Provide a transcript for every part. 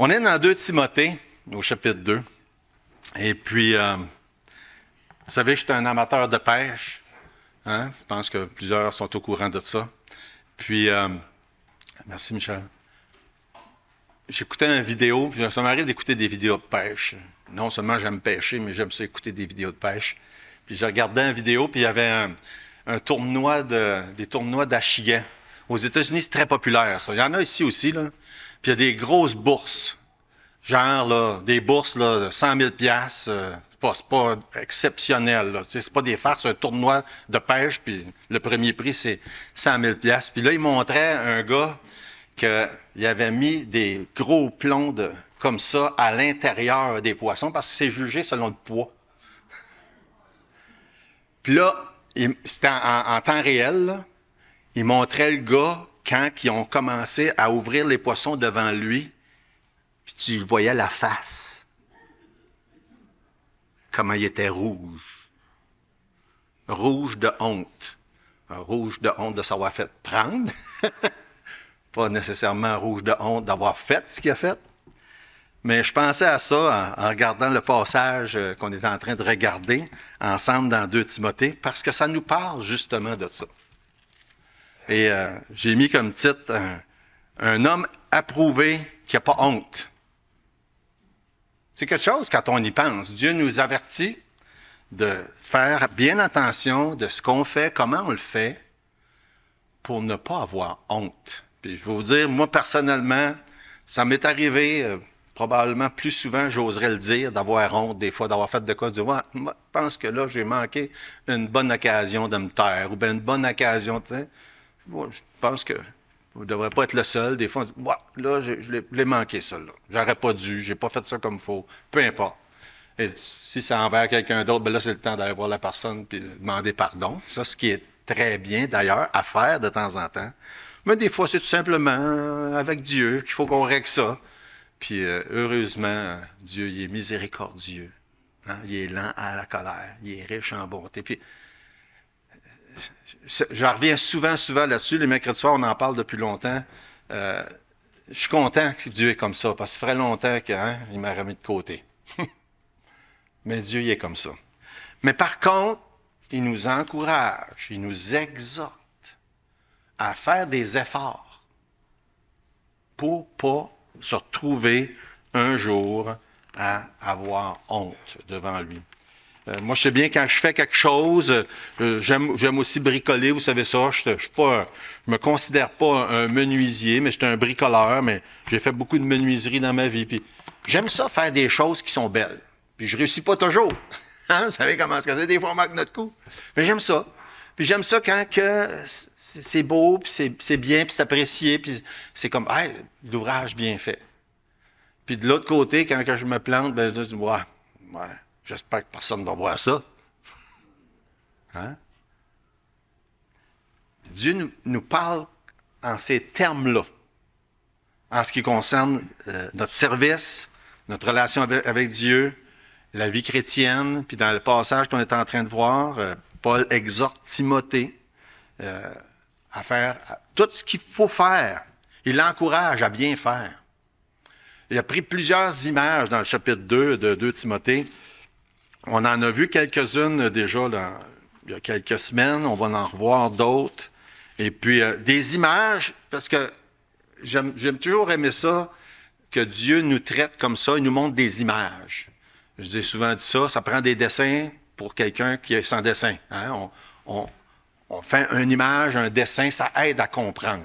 On est dans 2 Timothée, au chapitre 2. Et puis, vous savez, je suis un amateur de pêche. Hein? Je pense que plusieurs sont au courant de ça. Puis, merci Michel. J'écoutais une vidéo, puis ça m'arrive d'écouter des vidéos de pêche. Non seulement j'aime pêcher, mais j'aime ça écouter des vidéos de pêche. Puis je regardais une vidéo, puis il y avait un tournoi des tournois d'achigan. Aux États-Unis, c'est très populaire, ça. Il y en a ici aussi, là. Puis il y a des grosses bourses. Genre, là, des bourses, là, de 100 000 $. C'est pas exceptionnel, là. Tu sais, c'est pas des farces, c'est un tournoi de pêche, puis le premier prix, c'est 100 000 $. Puis là, il montrait un gars qu'il avait mis des gros plombs comme ça à l'intérieur des poissons, parce que c'est jugé selon le poids. Puis là, c'était en temps réel, là. Il montrait le gars quand ils ont commencé à ouvrir les poissons devant lui, puis tu voyais la face. Comment il était rouge. Rouge de honte. Rouge de honte de s'avoir fait prendre. Pas nécessairement rouge de honte d'avoir fait ce qu'il a fait. Mais je pensais à ça en regardant le passage qu'on est en train de regarder ensemble dans 2 Timothée, parce que ça nous parle justement de ça. Et j'ai mis comme titre un homme approuvé qui n'a pas honte. C'est quelque chose quand on y pense. Dieu nous avertit de faire bien attention de ce qu'on fait, comment on le fait, pour ne pas avoir honte. Puis je vais vous dire, moi personnellement, ça m'est arrivé probablement plus souvent, j'oserais le dire, d'avoir honte des fois, d'avoir fait de quoi, de dire, ouais, je pense que là, j'ai manqué une bonne occasion de me taire, ou bien une bonne occasion, tu sais. Moi, je pense que vous ne devrez pas être le seul. Des fois, on dit, ouais, là, je l'ai manqué, ça, là. J'aurais pas dû, j'ai pas fait ça comme il faut. Peu importe. Et si c'est envers quelqu'un d'autre, ben là, c'est le temps d'aller voir la personne puis demander pardon. Ça, ce qui est très bien, d'ailleurs, à faire de temps en temps. Mais des fois, c'est tout simplement avec Dieu qu'il faut qu'on règle ça. Puis, heureusement, Dieu, il est miséricordieux. Hein? Il est lent à la colère. Il est riche en bonté. Puis, je reviens souvent là-dessus. Les mercredis soirs, on en parle depuis longtemps. Je suis content que Dieu est comme ça, parce que ça ferait longtemps qu'il m'a remis de côté. Mais Dieu, il est comme ça. Mais par contre, il nous encourage, il nous exhorte à faire des efforts pour pas se retrouver un jour à avoir honte devant lui. Moi, je sais bien, quand je fais quelque chose, j'aime aussi bricoler, vous savez ça. Je me considère pas un menuisier, mais je suis un bricoleur, mais j'ai fait beaucoup de menuiserie dans ma vie. Puis j'aime ça, faire des choses qui sont belles. Puis je réussis pas toujours. Hein? Vous savez comment c'est, des fois on manque notre coup. Mais j'aime ça. Puis j'aime ça quand c'est beau, puis c'est bien, puis c'est apprécié, puis c'est comme, hey, l'ouvrage bien fait. Puis de l'autre côté, quand je me plante, ben je dis, ouais. J'espère que personne ne va voir ça. Hein? Dieu nous parle en ces termes-là, en ce qui concerne notre service, notre relation avec Dieu, la vie chrétienne, puis dans le passage qu'on est en train de voir, Paul exhorte Timothée à faire tout ce qu'il faut faire. Il l'encourage à bien faire. Il a pris plusieurs images dans le chapitre 2 de 2 Timothée. On en a vu quelques-unes déjà il y a quelques semaines. On va en revoir d'autres. Et puis, des images, parce que j'aime toujours aimer ça, que Dieu nous traite comme ça. Il nous montre des images. Je dis souvent ça, ça prend des dessins pour quelqu'un qui est sans dessin. Hein? On fait une image, un dessin, ça aide à comprendre.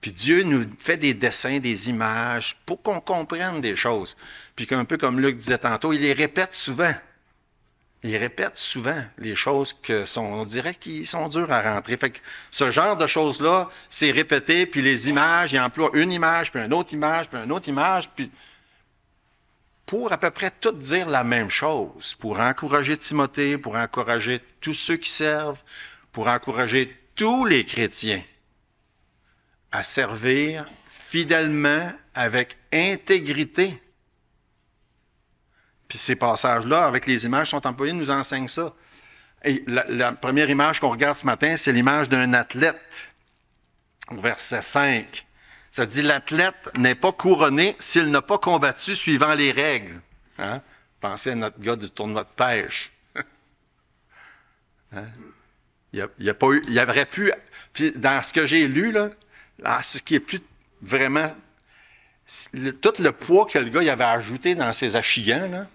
Puis Dieu nous fait des dessins, des images, pour qu'on comprenne des choses. Puis un peu comme Luc disait tantôt, il les répète souvent. Il répète souvent les choses on dirait qu'ils sont durs à rentrer. Fait que ce genre de choses-là, c'est répété, puis les images, il emploie une image, puis une autre image, puis une autre image, puis pour à peu près tout dire la même chose, pour encourager Timothée, pour encourager tous ceux qui servent, pour encourager tous les chrétiens à servir fidèlement, avec intégrité. Puis ces passages-là, avec les images qui sont employées, nous enseignent ça. Et la première image qu'on regarde ce matin, c'est l'image d'un athlète. Au verset 5, Ça dit, l'athlète n'est pas couronné s'il n'a pas combattu suivant les règles. Hein? Pensez à notre gars du tournoi de pêche. Hein? Il y a pas eu, il aurait pu, puis dans ce que j'ai lu, là, ce qui est plus vraiment, tout le poids que le gars il avait ajouté dans ses achigans, là,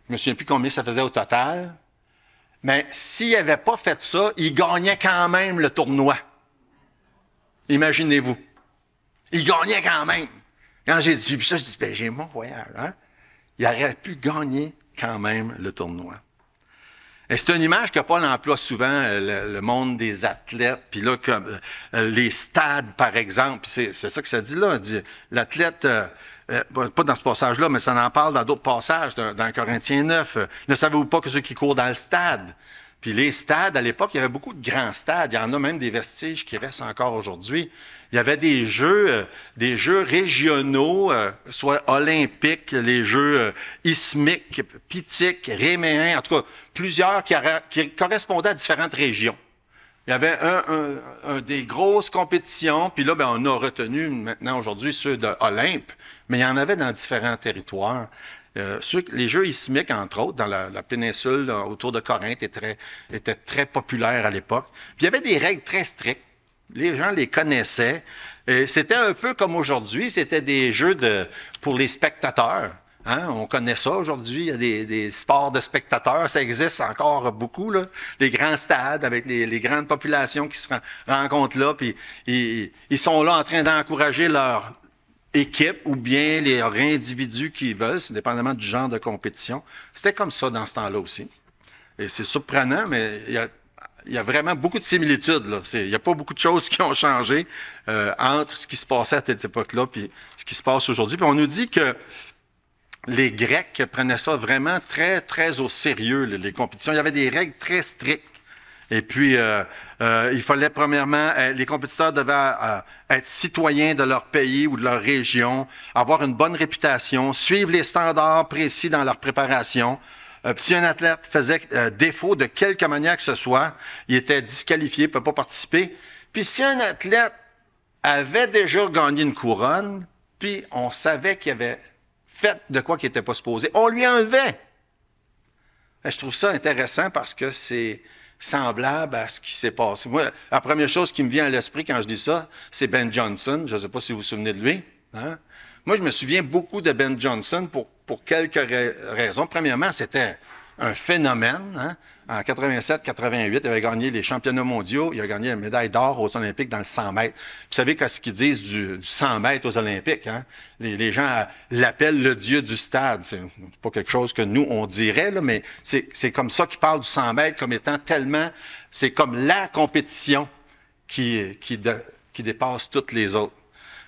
je me souviens plus combien ça faisait au total, mais s'il n'avait pas fait ça, il gagnait quand même le tournoi. Imaginez-vous. Il gagnait quand même. Quand j'ai dit ça, je dis, ben, j'ai mon voyage, hein? Il aurait pu gagner quand même le tournoi. Et c'est une image que Paul emploie souvent, le monde des athlètes, puis là, comme les stades, par exemple, c'est ça que ça dit là. Dit, l'athlète, pas dans ce passage-là, mais ça en parle dans d'autres passages, dans Corinthiens 9. Ne savez-vous pas que ceux qui courent dans le stade? Puis les stades, à l'époque, il y avait beaucoup de grands stades. Il y en a même des vestiges qui restent encore aujourd'hui. Il y avait des jeux régionaux, soit olympiques, les jeux ismiques, pythiques, réméens, en tout cas, plusieurs qui correspondaient à différentes régions. Il y avait des grosses compétitions, puis là, ben, on a retenu maintenant aujourd'hui ceux d'Olympe, mais il y en avait dans différents territoires. Les jeux ismiques, entre autres, dans la péninsule autour de Corinthe, étaient très populaires à l'époque. Puis il y avait des règles très strictes. Les gens les connaissaient. Et c'était un peu comme aujourd'hui, c'était des jeux pour les spectateurs. Hein? On connaît ça aujourd'hui, il y a des sports de spectateurs, ça existe encore beaucoup, là. Les grands stades avec les grandes populations qui se rencontrent là, puis ils sont là en train d'encourager leur équipe ou bien les individus qui veulent, c'est dépendamment du genre de compétition. C'était comme ça dans ce temps-là aussi. Et c'est surprenant, mais il y a vraiment beaucoup de similitudes, là. Il n'y a pas beaucoup de choses qui ont changé entre ce qui se passait à cette époque-là et ce qui se passe aujourd'hui. Puis on nous dit que les Grecs prenaient ça vraiment très, très au sérieux, les compétitions. Il y avait des règles très strictes. Et puis, il fallait premièrement, les compétiteurs devaient être citoyens de leur pays ou de leur région, avoir une bonne réputation, suivre les standards précis dans leur préparation. Si un athlète faisait défaut de quelque manière que ce soit, il était disqualifié, il ne pouvait pas participer. Puis si un athlète avait déjà gagné une couronne, puis on savait qu'il avait fait de quoi qu'il n'était pas supposé, on lui enlevait. Et je trouve ça intéressant parce que c'est semblable à ce qui s'est passé. Moi, la première chose qui me vient à l'esprit quand je dis ça, c'est Ben Johnson. Je ne sais pas si vous vous souvenez de lui. Hein? Moi, je me souviens beaucoup de Ben Johnson pour quelques raisons. Premièrement, c'était un phénomène. Hein? En 87-88, il avait gagné les championnats mondiaux. Il a gagné la médaille d'or aux Olympiques dans le 100 mètres. Vous savez ce qu'ils disent du 100 mètres aux Olympiques. Hein? Les gens l'appellent le dieu du stade. C'est pas quelque chose que nous, on dirait, là, mais c'est comme ça qu'ils parlent du 100 mètres comme étant tellement... C'est comme la compétition qui dépasse toutes les autres.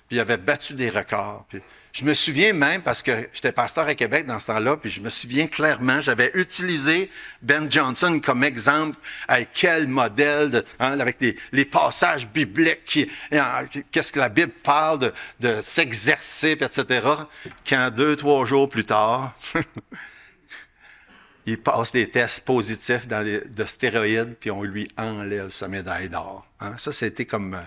Puis il avait battu des records. Puis je me souviens même, parce que j'étais pasteur à Québec dans ce temps-là, puis je me souviens clairement, j'avais utilisé Ben Johnson comme exemple avec quel modèle, avec les passages bibliques, qu'est-ce que la Bible parle de s'exercer, etc. Quand 2-3 jours plus tard, il passe des tests positifs de stéroïdes, puis on lui enlève sa médaille d'or. Hein? Ça, c'était comme...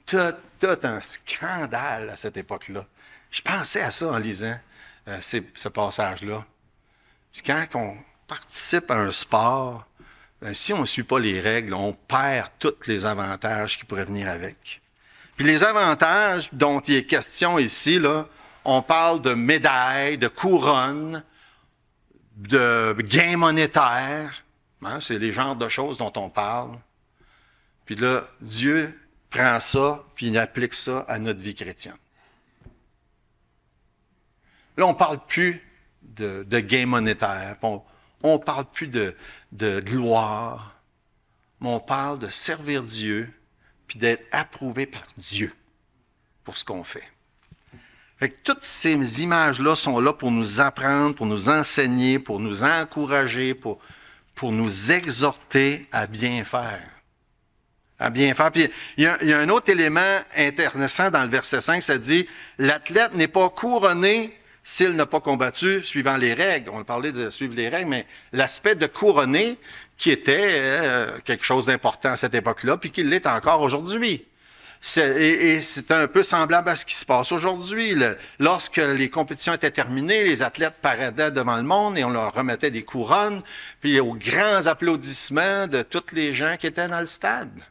Tout un scandale à cette époque-là. Je pensais à ça en lisant ce passage-là. Quand on participe à un sport, si on ne suit pas les règles, on perd tous les avantages qui pourraient venir avec. Puis les avantages dont il est question ici, là, on parle de médailles, de couronnes, de gains monétaires. Hein, c'est les genres de choses dont on parle. Puis là, Dieu prend ça, puis il applique ça à notre vie chrétienne. Là, on ne parle plus de gains monétaires, on ne parle plus de gloire, mais on parle de servir Dieu, puis d'être approuvé par Dieu pour ce qu'on fait. Fait que toutes ces images-là sont là pour nous apprendre, pour nous enseigner, pour nous encourager, pour nous exhorter à bien faire. À bien faire. Puis il y a un autre élément intéressant dans le verset 5, ça dit « L'athlète n'est pas couronné s'il n'a pas combattu suivant les règles. » On parlait de suivre les règles, mais l'aspect de couronner qui était quelque chose d'important à cette époque-là, puis qui l'est encore aujourd'hui. Et c'est un peu semblable à ce qui se passe aujourd'hui. Lorsque les compétitions étaient terminées, les athlètes paradaient devant le monde et on leur remettait des couronnes, puis aux grands applaudissements de tous les gens qui étaient dans le stade.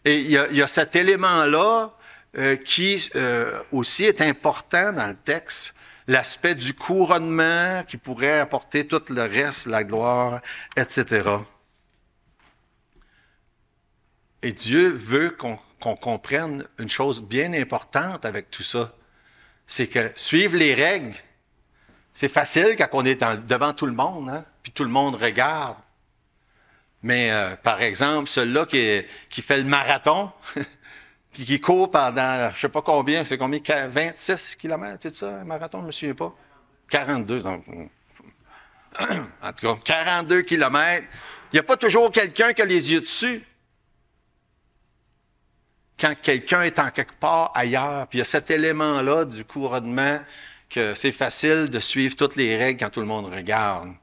Et il y a cet élément-là qui aussi est important dans le texte, l'aspect du couronnement qui pourrait apporter tout le reste, la gloire, etc. Et Dieu veut qu'on comprenne une chose bien importante avec tout ça. C'est que suivre les règles, c'est facile quand on est devant tout le monde, hein, puis tout le monde regarde. Mais par exemple, celui-là qui fait le marathon, puis qui court pendant, je sais pas combien, c'est combien, 26 kilomètres, c'est ça, un marathon, je me souviens pas. 42, donc, en tout cas, 42 kilomètres. Il n'y a pas toujours quelqu'un qui a les yeux dessus. Quand quelqu'un est en quelque part ailleurs, puis il y a cet élément-là du couronnement, que c'est facile de suivre toutes les règles quand tout le monde regarde,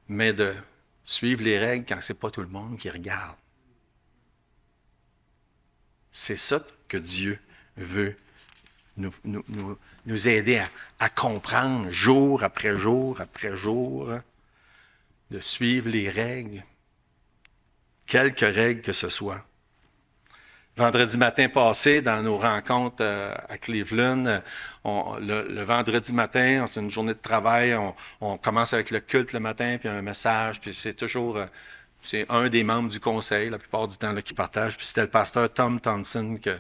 mais de suivre les règles quand c'est pas tout le monde qui regarde. C'est ça que Dieu veut nous aider à comprendre jour après jour après jour, de suivre les règles, quelques règles que ce soit. Vendredi matin passé, dans nos rencontres à Cleveland, le vendredi matin, c'est une journée de travail, on commence avec le culte le matin, puis un message, puis c'est toujours, c'est un des membres du conseil, la plupart du temps, là, qui partage, puis c'était le pasteur Tom Thompson, que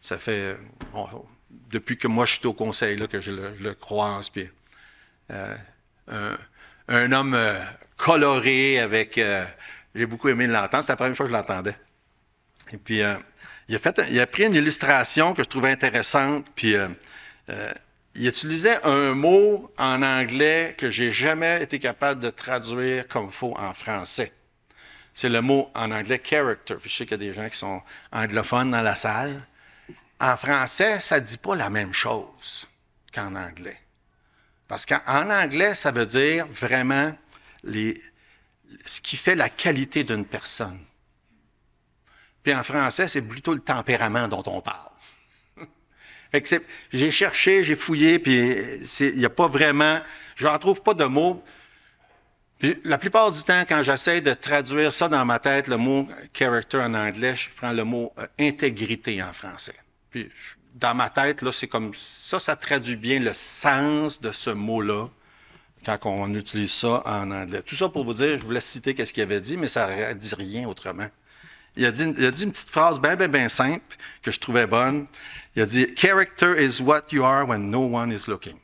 ça fait, depuis que moi je suis au conseil, là, que je le croise, puis un homme coloré, avec, j'ai beaucoup aimé l'entendre, c'était la première fois que je l'entendais. Et puis, il a pris une illustration que je trouvais intéressante, puis il utilisait un mot en anglais que j'ai jamais été capable de traduire comme faut en français. C'est le mot en anglais character. Puis je sais qu'il y a des gens qui sont anglophones dans la salle. En français, ça dit pas la même chose qu'en anglais. Parce qu'en anglais, ça veut dire vraiment ce qui fait la qualité d'une personne. Puis en français, c'est plutôt le tempérament dont on parle. Fait que j'ai cherché, j'ai fouillé, puis il n'y a pas vraiment, je n'en trouve pas de mots. Puis la plupart du temps, quand j'essaie de traduire ça dans ma tête, le mot character en anglais, je prends le mot intégrité en français. Puis dans ma tête, là, c'est comme ça traduit bien le sens de ce mot-là quand on utilise ça en anglais. Tout ça pour vous dire, je voulais citer ce qu'il avait dit, mais ça ne dit rien autrement. Il a dit une petite phrase bien simple que je trouvais bonne. Il a dit « Character is what you are when no one is looking ».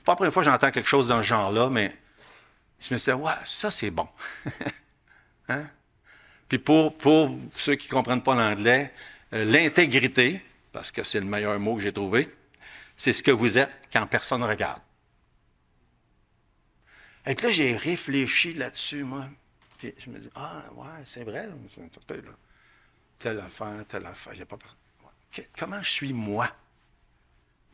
Pas la première fois que j'entends quelque chose dans ce genre-là, mais je me disais « Ouais, ça c'est bon. » Hein? Puis pour ceux qui ne comprennent pas l'anglais, l'intégrité, parce que c'est le meilleur mot que j'ai trouvé, c'est ce que vous êtes quand personne ne regarde. Et puis là, j'ai réfléchi là-dessus, moi. Puis je me dis, ah, ouais, c'est vrai. Telle affaire. J'ai pas... Comment je suis, moi,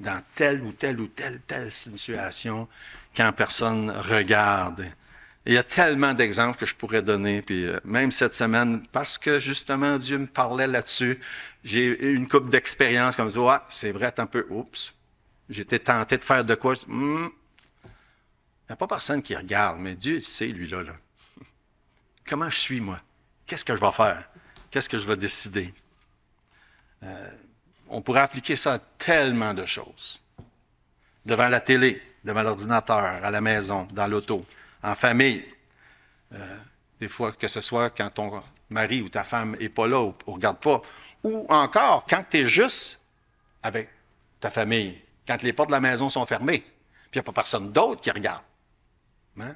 dans telle ou telle situation, quand personne regarde? Et il y a tellement d'exemples que je pourrais donner. Puis même cette semaine, parce que justement, Dieu me parlait là-dessus, j'ai eu une couple d'expériences comme ça. Ouais, c'est vrai, un peu, oups. J'étais tenté de faire de quoi? Il n'y a pas personne qui regarde, mais Dieu sait, lui-là. Là. Comment je suis, moi? Qu'est-ce que je vais faire? Qu'est-ce que je vais décider? On pourrait appliquer ça à tellement de choses. Devant la télé, devant l'ordinateur, à la maison, dans l'auto, en famille. Des fois, que ce soit quand ton mari ou ta femme n'est pas là ou ne regarde pas. Ou encore, quand tu es juste avec ta famille, quand les portes de la maison sont fermées, puis il n'y a pas personne d'autre qui regarde. Hein?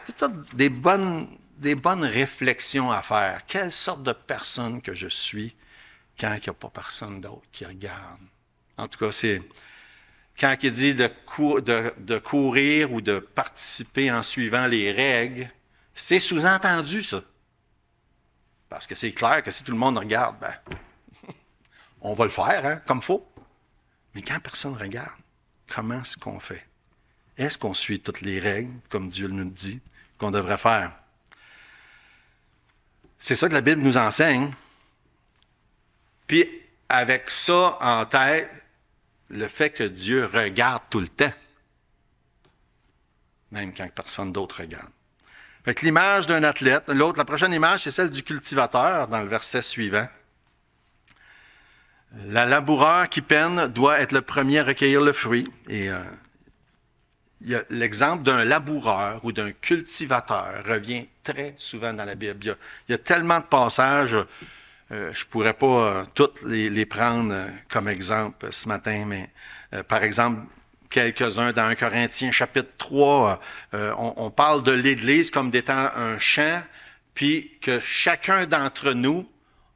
C'est ça, des bonnes réflexions à faire. Quelle sorte de personne que je suis quand il n'y a pas personne d'autre qui regarde? En tout cas, c'est quand il dit de courir ou de participer en suivant les règles, c'est sous-entendu, ça. Parce que c'est clair que si tout le monde regarde, ben, on va le faire, hein, comme il faut. Mais quand personne ne regarde, comment est-ce qu'on fait? Est-ce qu'on suit toutes les règles, comme Dieu nous dit, qu'on devrait faire? C'est ça que la Bible nous enseigne. Puis, avec ça en tête, le fait que Dieu regarde tout le temps, même quand personne d'autre regarde. Fait que l'image d'un athlète, la prochaine image, c'est celle du cultivateur dans le verset suivant. La laboureur qui peine doit être le premier à recueillir le fruit. Et il y a l'exemple d'un laboureur ou d'un cultivateur revient très souvent dans la Bible. Il y a tellement de passages, je pourrais pas toutes les prendre comme exemple ce matin, mais par exemple, quelques-uns dans 1 Corinthiens chapitre 3, on parle de l'Église comme d'étant un champ, puis que chacun d'entre nous,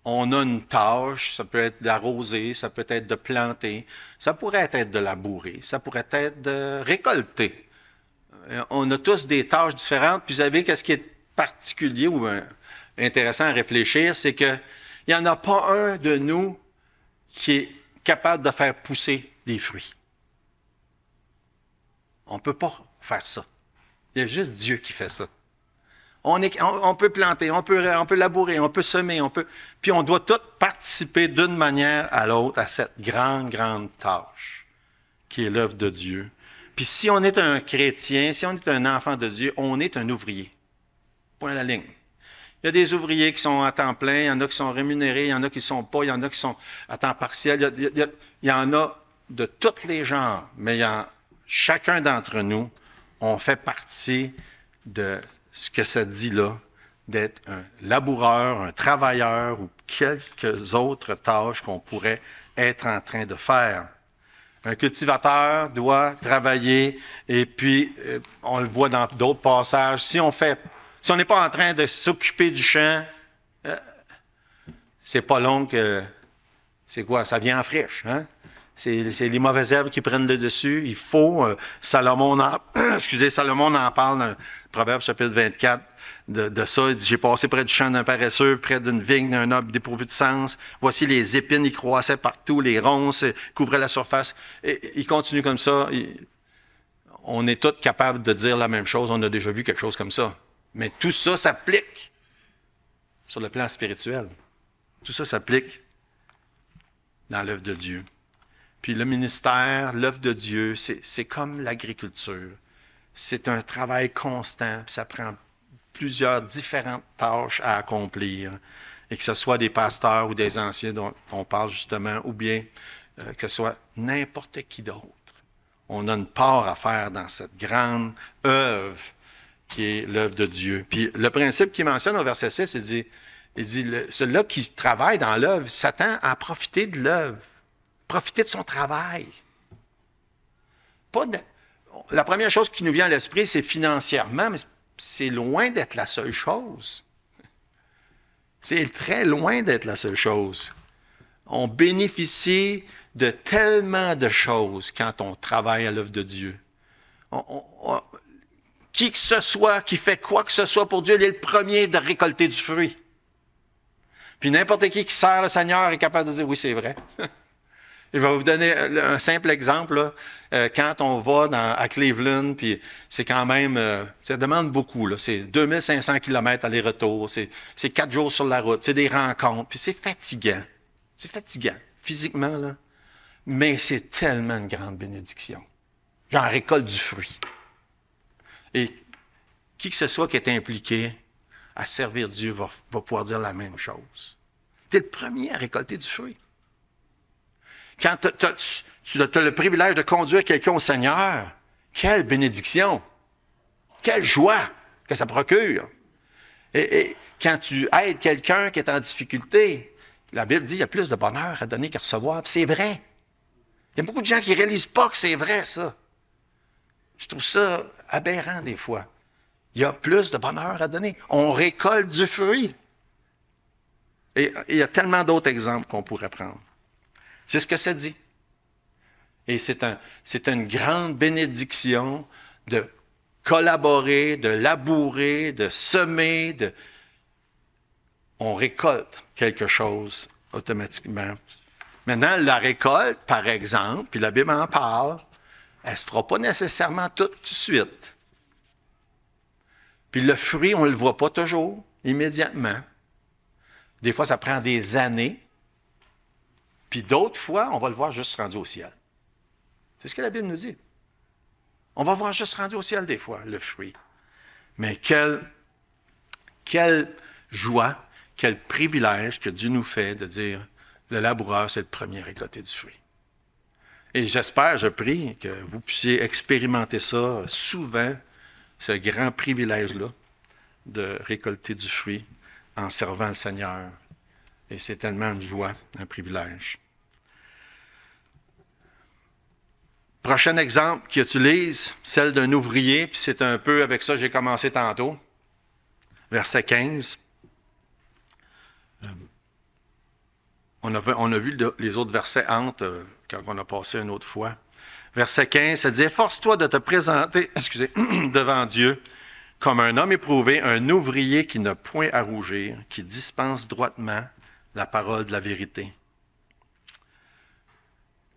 on a une tâche, ça peut être d'arroser, ça peut être de planter, ça pourrait être de labourer, ça pourrait être de récolter. On a tous des tâches différentes, puis vous savez qu'est-ce qui est particulier ou intéressant à réfléchir, c'est que il n'y en a pas un de nous qui est capable de faire pousser des fruits. On ne peut pas faire ça. Il y a juste Dieu qui fait ça. On peut planter, on peut labourer, on peut semer, puis on doit tous participer d'une manière à l'autre à cette grande, grande tâche qui est l'œuvre de Dieu. Puis si on est un chrétien, si on est un enfant de Dieu, on est un ouvrier. Point à la ligne. Il y a des ouvriers qui sont à temps plein, il y en a qui sont rémunérés, il y en a qui ne sont pas, il y en a qui sont à temps partiel. Il y en a de tous les genres, mais chacun d'entre nous, on fait partie de ce que ça dit là, d'être un laboureur, un travailleur ou quelques autres tâches qu'on pourrait être en train de faire. Un cultivateur doit travailler et puis, on le voit dans d'autres passages, si on n'est pas en train de s'occuper du champ, c'est pas long que, c'est quoi, ça vient en friche, hein? C'est les mauvaises herbes qui prennent le dessus. Il faut, Salomon en parle dans Proverbe chapitre 24 de ça. Il dit, j'ai passé près du champ d'un paresseux, près d'une vigne d'un homme dépourvu de sens. Voici les épines, ils croissaient partout, les ronces couvraient la surface. Et il continue comme ça. On est tous capables de dire la même chose. On a déjà vu quelque chose comme ça. Mais tout ça s'applique sur le plan spirituel. Tout ça s'applique dans l'œuvre de Dieu. Puis le ministère, l'œuvre de Dieu, c'est comme l'agriculture. C'est un travail constant, puis ça prend plusieurs différentes tâches à accomplir. Et que ce soit des pasteurs ou des anciens dont on parle justement, ou bien que ce soit n'importe qui d'autre. On a une part à faire dans cette grande œuvre qui est l'œuvre de Dieu. Puis le principe qu'il mentionne au verset 6, il dit celui-là qui travaille dans l'œuvre s'attend à profiter de l'œuvre. Profiter de son travail. La première chose qui nous vient à l'esprit, c'est financièrement, mais c'est loin d'être la seule chose. C'est très loin d'être la seule chose. On bénéficie de tellement de choses quand on travaille à l'œuvre de Dieu. Qui que ce soit qui fait quoi que ce soit pour Dieu, il est le premier de récolter du fruit. Puis n'importe qui sert le Seigneur est capable de dire, oui, c'est vrai. Je vais vous donner un simple exemple. Là. Quand on va à Cleveland, puis c'est quand même, ça demande beaucoup. Là. C'est 2500 km aller-retour, c'est 4 jours sur la route, c'est des rencontres, puis c'est fatigant. C'est fatigant, physiquement, là. Mais c'est tellement une grande bénédiction. J'en récolte du fruit. Et qui que ce soit qui est impliqué à servir Dieu va pouvoir dire la même chose. Tu es le premier à récolter du fruit. Quand tu as le privilège de conduire quelqu'un au Seigneur, quelle bénédiction, quelle joie que ça procure. Et quand tu aides quelqu'un qui est en difficulté, la Bible dit qu'il y a plus de bonheur à donner qu'à recevoir. Puis c'est vrai. Il y a beaucoup de gens qui ne réalisent pas que c'est vrai, ça. Je trouve ça aberrant des fois. Il y a plus de bonheur à donner. On récolte du fruit. Et il y a tellement d'autres exemples qu'on pourrait prendre. C'est ce que ça dit. Et c'est une grande bénédiction de collaborer, de labourer, de semer, on récolte quelque chose automatiquement. Maintenant, la récolte, par exemple, puis la Bible en parle, elle ne se fera pas nécessairement tout de suite. Puis le fruit, on ne le voit pas toujours, immédiatement. Des fois, ça prend des années. Puis d'autres fois, on va le voir juste rendu au ciel. C'est ce que la Bible nous dit. On va voir juste rendu au ciel des fois, le fruit. Mais quelle joie, quel privilège que Dieu nous fait de dire, le laboureur, c'est le premier à récolter du fruit. Et j'espère, je prie, que vous puissiez expérimenter ça souvent, ce grand privilège-là de récolter du fruit en servant le Seigneur. Et c'est tellement une joie, un privilège. Prochain exemple qu'il utilise, celle d'un ouvrier, puis c'est un peu avec ça que j'ai commencé tantôt. Verset 15. On a vu les autres versets entre quand on a passé une autre fois. Verset 15, ça dit « Efforce-toi de te présenter devant Dieu comme un homme éprouvé, un ouvrier qui n'a point à rougir, qui dispense droitement la parole de la vérité. »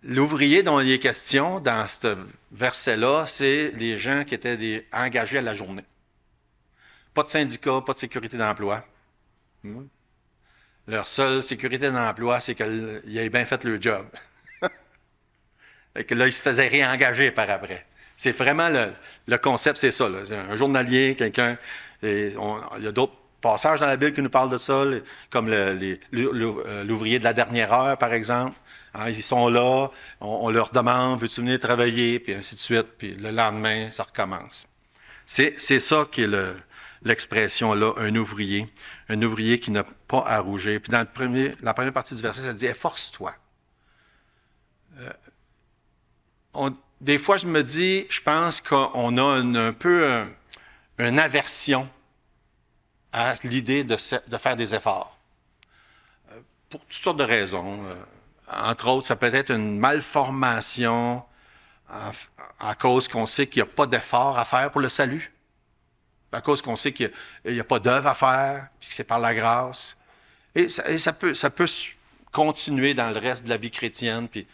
L'ouvrier dont il est question dans ce verset-là, c'est les gens qui étaient engagés à la journée. Pas de syndicat, pas de sécurité d'emploi. Leur seule sécurité d'emploi, c'est qu'ils aient bien fait le job. Et que là, ils se faisaient réengager par après. C'est vraiment le concept, c'est ça. Là. C'est un journalier, quelqu'un. Il y a d'autres passages dans la Bible qui nous parlent de ça, comme l'ouvrier de la dernière heure, par exemple. Hein, ils sont là, on leur demande, veux-tu venir travailler, puis ainsi de suite, puis le lendemain, ça recommence. C'est ça qui est l'expression là, un ouvrier qui n'a pas à rougir. Puis dans la première partie du verset, ça dit « Efforce-toi ». Des fois, je me dis, je pense qu'on a un peu une aversion à l'idée de faire des efforts. Pour toutes sortes de raisons. Entre autres, ça peut être une malformation à cause qu'on sait qu'il n'y a pas d'effort à faire pour le salut. À cause qu'on sait qu'il n'y a pas d'œuvre à faire, puis que c'est par la grâce. Et ça peut continuer dans le reste de la vie chrétienne. Puis,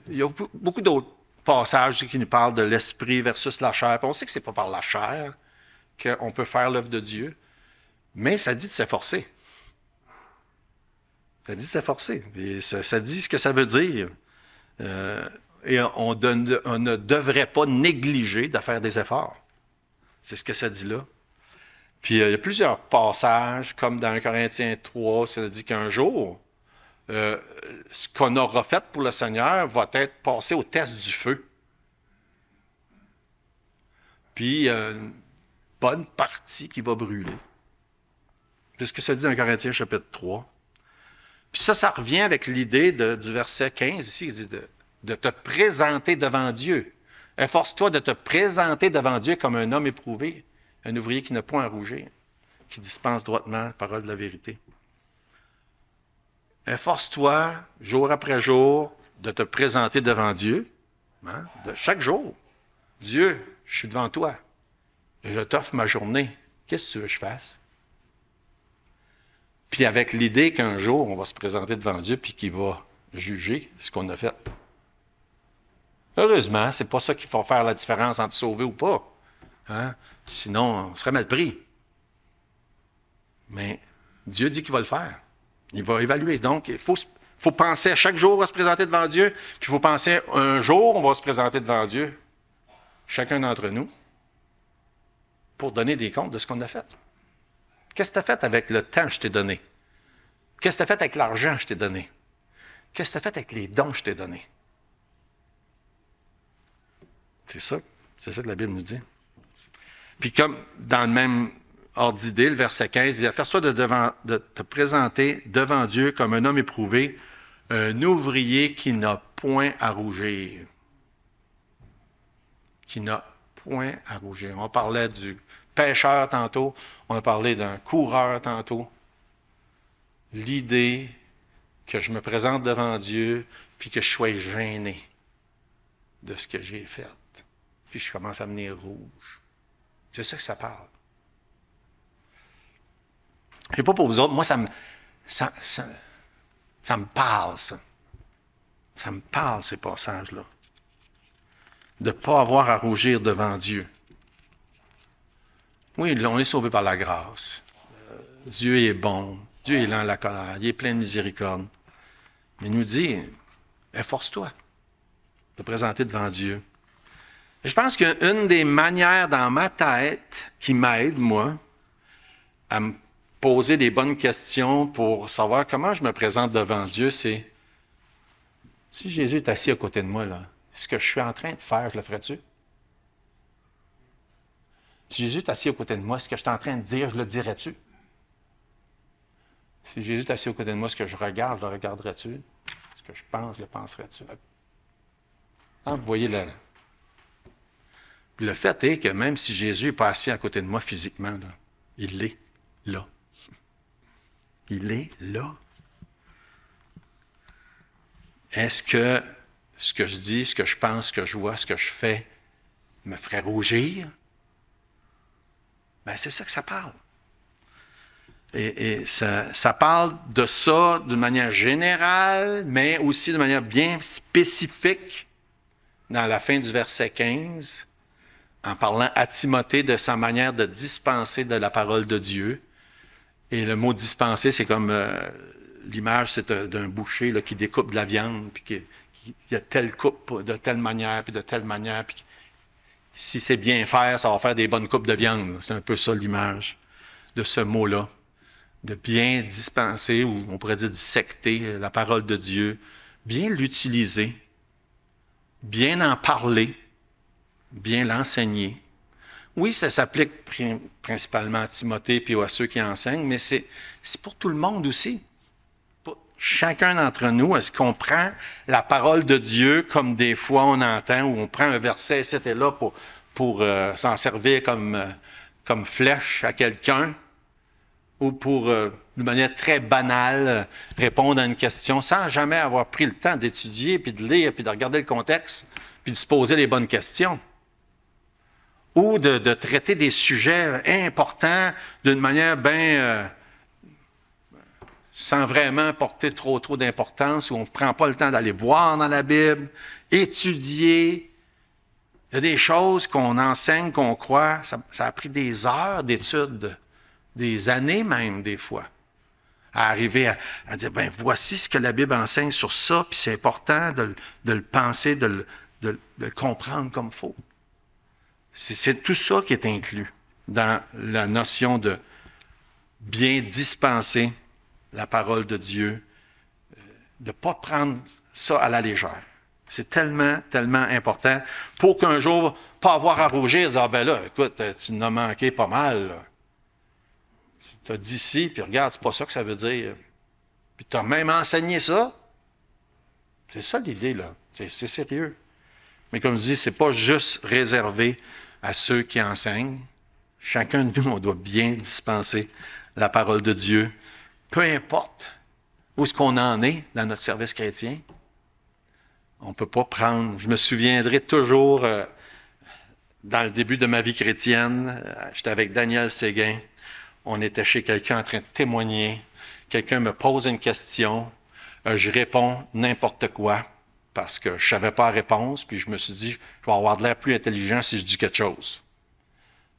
il y a beaucoup d'autres passages qui nous parlent de l'esprit versus la chair. Puis on sait que c'est pas par la chair qu'on peut faire l'œuvre de Dieu, mais ça dit de s'efforcer. Ça dit de s'efforcer. Et ça dit ce que ça veut dire. Et on ne devrait pas négliger de faire des efforts. C'est ce que ça dit là. Puis il y a plusieurs passages, comme dans 1 Corinthiens 3, ça dit qu'un jour, ce qu'on aura fait pour le Seigneur va être passé au test du feu. Puis, il y a une bonne partie qui va brûler. C'est ce que ça dit dans Corinthiens chapitre 3. Puis ça revient avec l'idée du verset 15 ici, qui dit de te présenter devant Dieu. Efforce-toi de te présenter devant Dieu comme un homme éprouvé, un ouvrier qui n'a point à rougir, qui dispense droitement la parole de la vérité. Efforce-toi, jour après jour, de te présenter devant Dieu, hein, de chaque jour. Dieu, je suis devant toi, et je t'offre ma journée. Qu'est-ce que tu veux que je fasse? Puis avec l'idée qu'un jour, on va se présenter devant Dieu, puis qu'il va juger ce qu'on a fait. Heureusement, c'est pas ça qui va faire la différence entre sauver ou pas. Hein? Sinon, on serait mal pris. Mais Dieu dit qu'il va le faire. Il va évaluer. Donc, il faut penser à chaque jour, on va se présenter devant Dieu. Puis il faut penser un jour, on va se présenter devant Dieu. Chacun d'entre nous. Pour donner des comptes de ce qu'on a fait. Qu'est-ce que tu as fait avec le temps que je t'ai donné? Qu'est-ce que tu as fait avec l'argent que je t'ai donné? Qu'est-ce que tu as fait avec les dons que je t'ai donnés? C'est ça que la Bible nous dit. Puis comme dans le même ordre d'idée, le verset 15, il dit « Efforce-toi de te présenter devant Dieu comme un homme éprouvé, un ouvrier qui n'a point à rougir. » Qui n'a point à rougir. On parlait du pêcheur tantôt, on a parlé d'un coureur tantôt. L'idée que je me présente devant Dieu, puis que je sois gêné de ce que j'ai fait. Puis je commence à venir rouge. C'est ça que ça parle. Je sais pas pour vous autres, moi ça me parle, ça. Ça me parle, ces passages-là. De ne pas avoir à rougir devant Dieu. Oui, on est sauvé par la grâce. Dieu est bon. Dieu est lent à la colère, il est plein de miséricorde. Mais il nous dit, efforce-toi de te présenter devant Dieu. Et je pense qu'une des manières dans ma tête qui m'aide, moi, à me poser des bonnes questions pour savoir comment je me présente devant Dieu, c'est si Jésus est assis à côté de moi, là, ce que je suis en train de faire, je le ferais-tu? Si Jésus est assis à côté de moi, ce que je suis en train de dire, je le dirais-tu? Si Jésus est assis à côté de moi, ce que je regarde, je le regarderais-tu? Ce que je pense, je le penserais-tu? Hein, vous voyez, le fait est que même si Jésus n'est pas assis à côté de moi physiquement, là, il est là. Il est là. Est-ce que ce que je dis, ce que je pense, ce que je vois, ce que je fais me ferait rougir? Ben, c'est ça que ça parle. Et ça parle de ça d'une manière générale, mais aussi de manière bien spécifique dans la fin du verset 15, en parlant à Timothée de sa manière de dispenser de la parole de Dieu. Et le mot dispenser, c'est comme l'image, c'est d'un boucher là, qui découpe de la viande, puis qui a telle coupe de telle manière, puis de telle manière, puis si c'est bien faire, ça va faire des bonnes coupes de viande. C'est un peu ça l'image de ce mot-là. De bien dispenser, ou on pourrait dire dissecter la parole de Dieu, bien l'utiliser, bien en parler, bien l'enseigner. Oui, ça s'applique principalement à Timothée et à ceux qui enseignent, mais c'est pour tout le monde aussi. Pour chacun d'entre nous, est-ce qu'on prend la parole de Dieu comme des fois on entend, ou on prend un verset, c'était là pour s'en servir comme flèche à quelqu'un, ou pour, d'une manière très banale, répondre à une question sans jamais avoir pris le temps d'étudier, puis de lire, puis de regarder le contexte, puis de se poser les bonnes questions. Ou de traiter des sujets importants d'une manière bien sans vraiment porter trop d'importance, où on ne prend pas le temps d'aller voir dans la Bible, étudier. Il y a des choses qu'on enseigne, qu'on croit, ça a pris des heures d'études, des années même des fois, à arriver à dire, ben voici ce que la Bible enseigne sur ça, puis c'est important de le penser, de le comprendre comme il faut. C'est tout ça qui est inclus dans la notion de bien dispenser la parole de Dieu, de ne pas prendre ça à la légère. C'est tellement, tellement important pour qu'un jour, pas avoir à rougir, dire, ah ben là, écoute, tu m'as manqué pas mal, là. Tu as dit ci, puis regarde, c'est pas ça que ça veut dire. Puis tu as même enseigné ça. C'est ça l'idée, là. C'est sérieux. Mais comme je dis, c'est pas juste réservé à ceux qui enseignent. Chacun de nous, on doit bien dispenser la parole de Dieu. Peu importe où est-ce qu'on en est dans notre service chrétien. On ne peut pas prendre... Je me souviendrai toujours, dans le début de ma vie chrétienne, j'étais avec Daniel Séguin. On était chez quelqu'un en train de témoigner. Quelqu'un me pose une question. Je réponds n'importe quoi parce que je savais pas la réponse. Puis je me suis dit, je vais avoir de l'air plus intelligent si je dis quelque chose.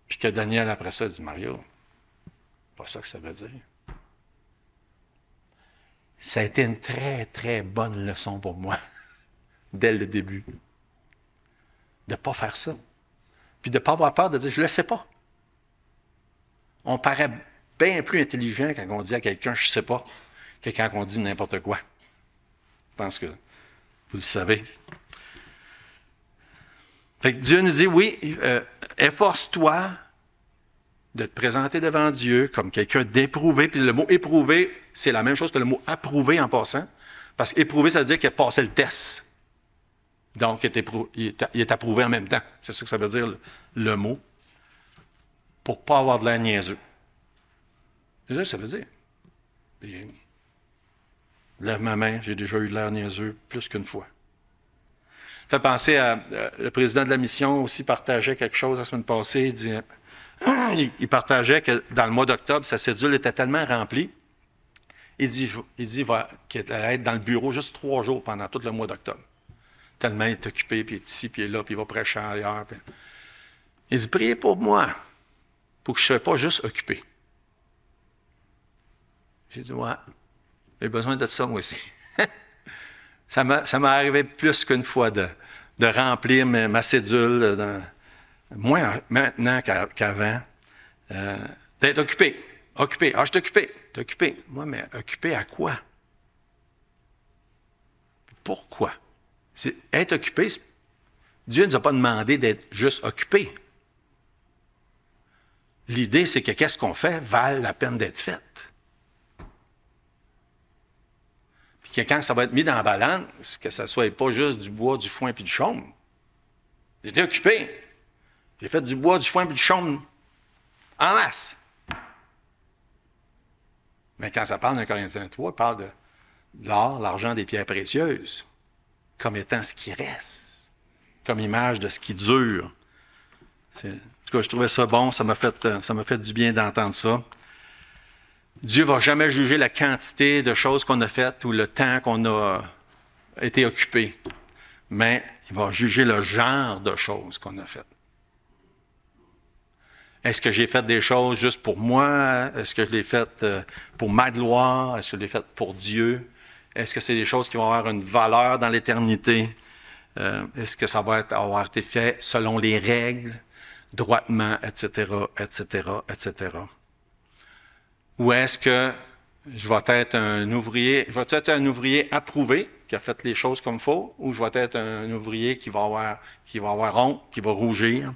Puis que Daniel, après ça, dit, Mario, pas ça que ça veut dire. Ça a été une très, très bonne leçon pour moi, dès le début. De ne pas faire ça. Puis de ne pas avoir peur de dire, je ne le sais pas. On paraît bien plus intelligent quand on dit à quelqu'un « je ne sais pas » que quand on dit n'importe quoi. Je pense que vous le savez. Fait que Dieu nous dit, oui, efforce-toi de te présenter devant Dieu comme quelqu'un d'éprouvé. Puis le mot « éprouvé », c'est la même chose que le mot « approuvé » en passant. Parce qu'éprouvé, ça veut dire qu'il a passé le test. Donc, il est approuvé en même temps. C'est ça que ça veut dire, le mot. Pour ne pas avoir de l'air niaiseux. C'est ça que ça veut dire. Puis, lève ma main, j'ai déjà eu de l'air niaiseux plus qu'une fois. Ça fait penser à le président de la mission aussi partageait quelque chose la semaine passée. Il partageait que dans le mois d'octobre, sa cédule était tellement remplie. Il dit qu'il allait être dans le bureau juste 3 jours pendant tout le mois d'octobre. Tellement il est occupé, puis il est ici, puis il est là, puis il va prêcher ailleurs. Puis... Il dit, priez pour moi. Pour que je ne sois pas juste occupé. J'ai dit, ouais, j'ai besoin de ça, moi aussi. Ça m'est arrivé plus qu'une fois de remplir ma cédule, moins maintenant qu'avant, d'être occupé. Occupé. Ah, je suis occupé. T'es occupé. Moi, mais occupé à quoi? Pourquoi? Être occupé, Dieu ne nous a pas demandé d'être juste occupé. L'idée, c'est que qu'est-ce qu'on fait vale la peine d'être fait. Puis que quand ça va être mis dans la balance, que ça ne soit pas juste du bois, du foin puis du chaume. J'étais occupé. J'ai fait du bois, du foin puis du chaume en masse. Mais quand ça parle d'un Corinthiens 3, il parle de l'or, l'argent, des pierres précieuses, comme étant ce qui reste, comme image de ce qui dure. En tout cas, je trouvais ça bon, ça m'a fait du bien d'entendre ça. Dieu ne va jamais juger la quantité de choses qu'on a faites ou le temps qu'on a été occupé, mais il va juger le genre de choses qu'on a faites. Est-ce que j'ai fait des choses juste pour moi? Est-ce que je l'ai fait pour ma gloire? Est-ce que je l'ai fait pour Dieu? Est-ce que c'est des choses qui vont avoir une valeur dans l'éternité? Est-ce que ça va avoir été fait selon les règles, droitement, etc., etc., etc.? Ou est-ce que je vais être un ouvrier approuvé, qui a fait les choses comme il faut, ou je vais être un ouvrier qui va avoir honte, qui va rougir,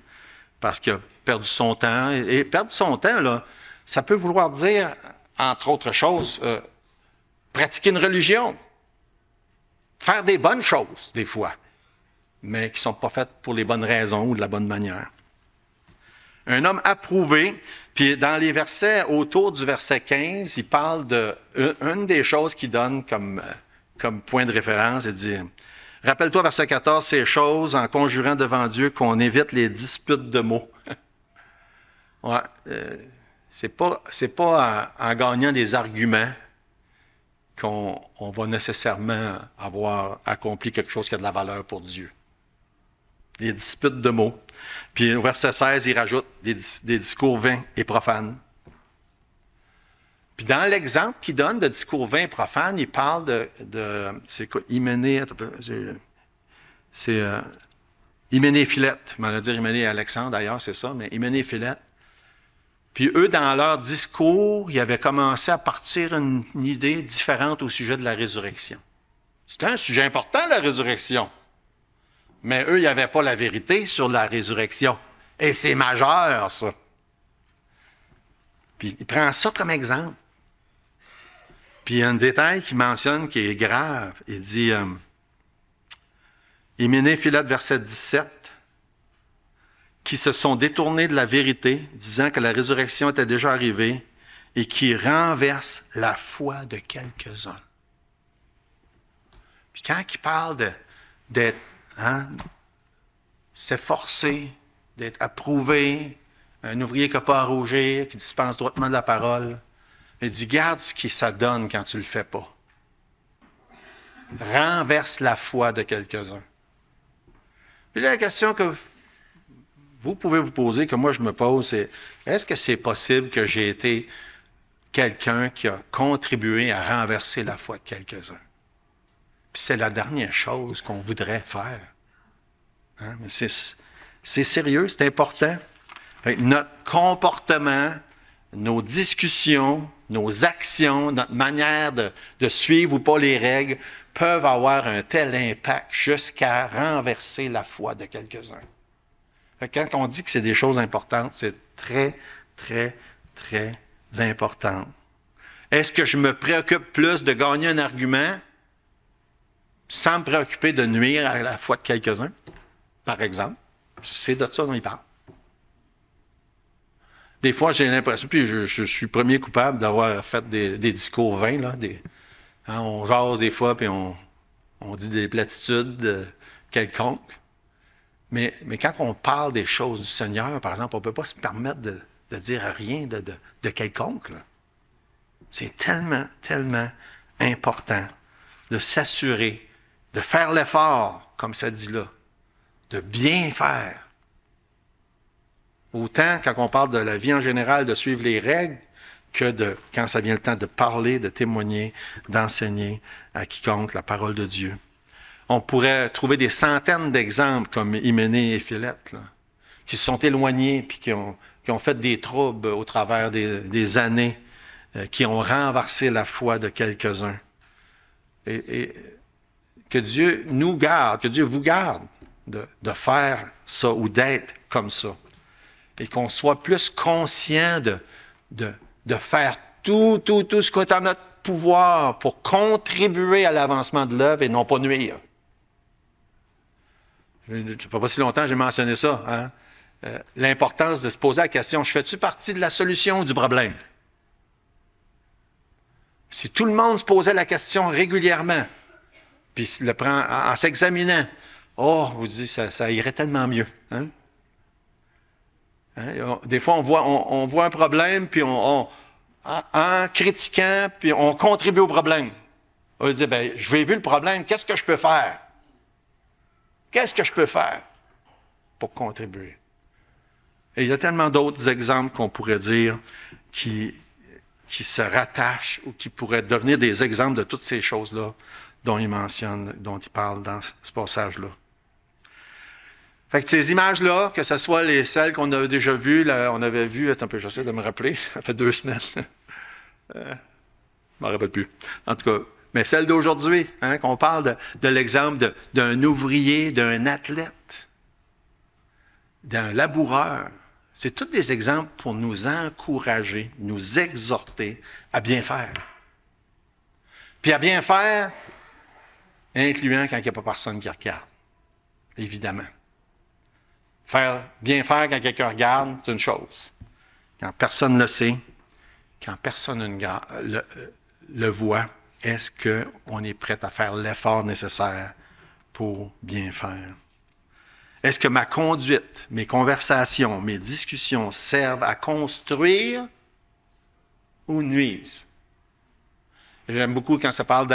parce qu'il a perdu son temps. Et perdre son temps, là, ça peut vouloir dire, entre autres choses, pratiquer une religion, faire des bonnes choses, des fois, mais qui ne sont pas faites pour les bonnes raisons ou de la bonne manière. Un homme approuvé, puis dans les versets, autour du verset 15, il parle de une des choses qu'il donne comme point de référence, il dit, rappelle-toi, verset 14, ces choses en conjurant devant Dieu qu'on évite les disputes de mots. Ouais, c'est pas en gagnant des arguments qu'on va nécessairement avoir accompli quelque chose qui a de la valeur pour Dieu. Les disputes de mots. Puis au verset 16, il rajoute des discours vains et profanes. Puis dans l'exemple qu'il donne de discours vains et profanes, il parle de c'est quoi, Hyménée, c'est Hyménée et Philette. Je m'en a dit Hyménée et Alexandre d'ailleurs, c'est ça, mais Hyménée et Philette. Puis eux, dans leur discours, ils avaient commencé à partir une idée différente au sujet de la résurrection. C'était un sujet important, la résurrection. Mais eux, ils n'avaient pas la vérité sur la résurrection. Et c'est majeur, ça. Puis il prend ça comme exemple. Puis il y a un détail qu'il mentionne qui est grave. Il dit, Hyménée, Philette, verset 17, qui se sont détournés de la vérité, disant que la résurrection était déjà arrivée, et qui renversent la foi de quelques-uns. Puis quand il parle d'être s'efforcer, d'être approuvé, un ouvrier qui n'a pas à rougir, qui dispense droitement de la parole. Il dit, garde ce que ça donne quand tu ne le fais pas. Renverse la foi de quelques-uns. Puis la question que vous pouvez vous poser, que moi je me pose, c'est, est-ce que c'est possible que j'ai été quelqu'un qui a contribué à renverser la foi de quelques-uns? Puis c'est la dernière chose qu'on voudrait faire. Hein? Mais c'est sérieux, c'est important. Fait que notre comportement, nos discussions, nos actions, notre manière de suivre ou pas les règles peuvent avoir un tel impact jusqu'à renverser la foi de quelques-uns. Fait que quand on dit que c'est des choses importantes, c'est très, très, très important. Est-ce que je me préoccupe plus de gagner un argument sans me préoccuper de nuire à la foi de quelques-uns, par exemple? C'est de ça dont il parle. Des fois, j'ai l'impression, puis je suis premier coupable d'avoir fait des discours vains, là, on jase des fois, puis on dit des platitudes quelconques. Mais quand on parle des choses du Seigneur, par exemple, on ne peut pas se permettre de dire rien de quelconque, là. C'est tellement, tellement important de s'assurer, de faire l'effort, comme ça dit là, de bien faire. Autant, quand on parle de la vie en général, de suivre les règles, que quand ça vient le temps de parler, de témoigner, d'enseigner à quiconque la parole de Dieu. On pourrait trouver des centaines d'exemples comme Hyménée et Philette, là, qui se sont éloignés puis qui ont fait des troubles au travers des années, qui ont renversé la foi de quelques-uns. Et que Dieu nous garde, que Dieu vous garde de faire ça ou d'être comme ça. Et qu'on soit plus conscient de faire tout ce qui est en notre pouvoir pour contribuer à l'avancement de l'œuvre et non pas nuire. Ça fait pas si longtemps j'ai mentionné ça. Hein? L'importance de se poser la question, je fais-tu partie de la solution ou du problème? Si tout le monde se posait la question régulièrement, puis le prend en s'examinant, vous dites, ça irait tellement mieux. Hein? Des fois, on voit un problème, puis en critiquant, puis on contribue au problème. On va dire, j'ai vu le problème, qu'est-ce que je peux faire? Qu'est-ce que je peux faire pour contribuer? Et il y a tellement d'autres exemples qu'on pourrait dire qui se rattachent ou qui pourraient devenir des exemples de toutes ces choses-là dont il mentionne, dont il parle dans ce passage-là. Fait que ces images-là, que ce soit celles qu'on a déjà vues, on avait vu, attends un peu, j'essaie de me rappeler, ça fait 2 semaines. Je m'en rappelle plus. En tout cas, mais celle d'aujourd'hui, hein, qu'on parle de l'exemple d'un ouvrier, d'un athlète, d'un laboureur. C'est tous des exemples pour nous encourager, nous exhorter à bien faire. Puis à bien faire, incluant quand il n'y a pas personne qui regarde. Évidemment. Bien faire quand quelqu'un regarde, c'est une chose. Quand personne ne le sait, quand personne le voit, est-ce qu'on est prêt à faire l'effort nécessaire pour bien faire? Est-ce que ma conduite, mes conversations, mes discussions servent à construire ou nuisent? J'aime beaucoup quand ça parle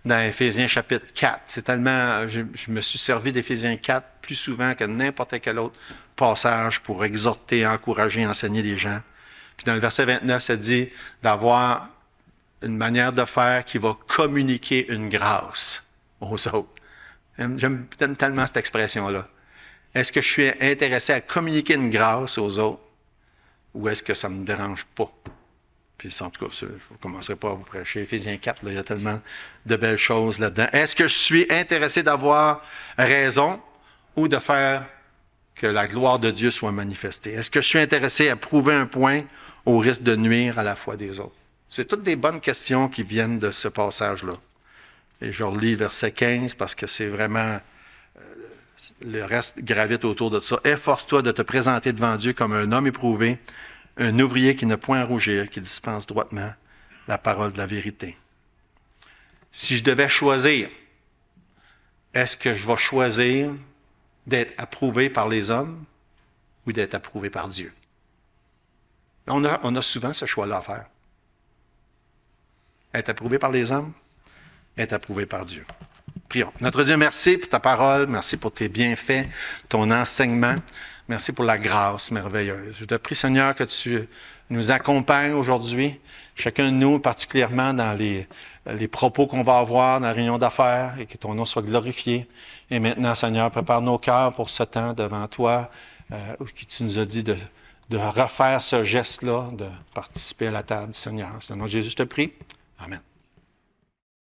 dans Éphésiens chapitre 4. C'est tellement, je me suis servi d'Éphésiens 4 plus souvent que n'importe quel autre passage pour exhorter, encourager, enseigner les gens. Puis dans le verset 29, ça dit d'avoir une manière de faire qui va communiquer une grâce aux autres. J'aime tellement cette expression-là. Est-ce que je suis intéressé à communiquer une grâce aux autres ou est-ce que ça ne me dérange pas? Puis en tout cas, je ne commencerai pas à vous prêcher. Éphésiens 4, là, il y a tellement de belles choses là-dedans. Est-ce que je suis intéressé d'avoir raison ou de faire que la gloire de Dieu soit manifestée? Est-ce que je suis intéressé à prouver un point au risque de nuire à la foi des autres? C'est toutes des bonnes questions qui viennent de ce passage-là. Et je relis verset 15 parce que c'est vraiment... le reste gravite autour de ça. Efforce-toi de te présenter devant Dieu comme un homme éprouvé, un ouvrier qui n'a point à rougir, qui dispense droitement la parole de la vérité. Si je devais choisir, est-ce que je vais choisir d'être approuvé par les hommes ou d'être approuvé par Dieu? On a souvent ce choix-là à faire. Être approuvé par les hommes, être approuvé par Dieu. Prions. Notre Dieu, merci pour ta parole, merci pour tes bienfaits, ton enseignement. Merci pour la grâce merveilleuse. Je te prie, Seigneur, que tu nous accompagnes aujourd'hui, chacun de nous, particulièrement dans les propos qu'on va avoir dans la réunion d'affaires, et que ton nom soit glorifié. Et maintenant, Seigneur, prépare nos cœurs pour ce temps devant toi, où tu nous as dit de refaire ce geste-là, de participer à la table du Seigneur. C'est le nom de Jésus, je te prie. Amen.